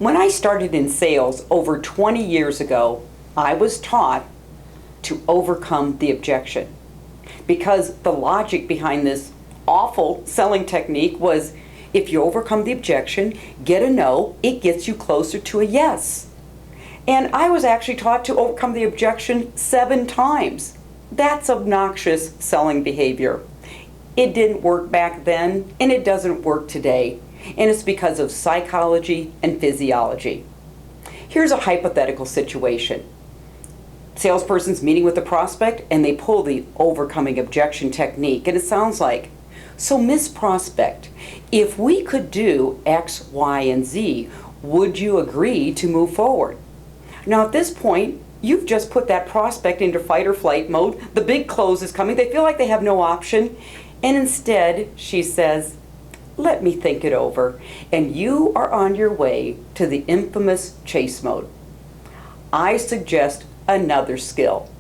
When I started in sales over 20 years ago, I was taught to overcome the objection, because the logic behind this awful selling technique was if you overcome the objection, get a no, it gets you closer to a yes. And I was actually taught to overcome the objection 7 times. That's obnoxious selling behavior. It didn't work back then, and it doesn't work today. And it's because of psychology and physiology. Here's a hypothetical situation. Salesperson's meeting with a prospect and they pull the overcoming objection technique, and it sounds like, so Miss Prospect, if we could do X, Y, and Z, would you agree to move forward? Now at this point, you've just put that prospect into fight or flight mode. The big close is coming. They feel like they have no option. And instead, she says, let me think it over. And you are on your way to the infamous chase mode. I suggest another skill.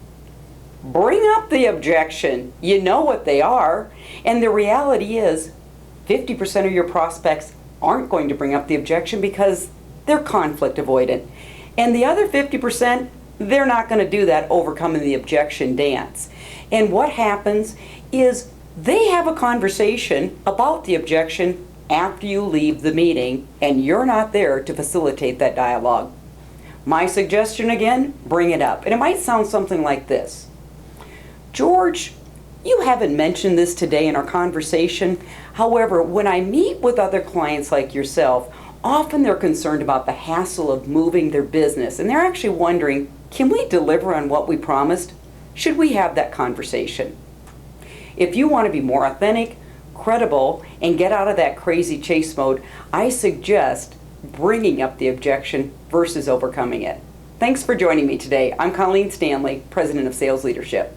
Bring up the objection. You know what they are. And the reality is 50% of your prospects aren't going to bring up the objection because they're conflict avoidant. And the other 50%, they're not going to do that overcoming the objection dance. And what happens is they have a conversation about the objection after you leave the meeting, and you're not there to facilitate that dialogue. My suggestion again, bring it up. And it might sound something like this. George, you haven't mentioned this today in our conversation. However, when I meet with other clients like yourself, often they're concerned about the hassle of moving their business, and they're actually wondering, can we deliver on what we promised? Should we have that conversation? If you want to be more authentic, credible, and get out of that crazy chase mode, I suggest bringing up the objection versus overcoming it. Thanks for joining me today. I'm Colleen Stanley, President of Sales Leadership.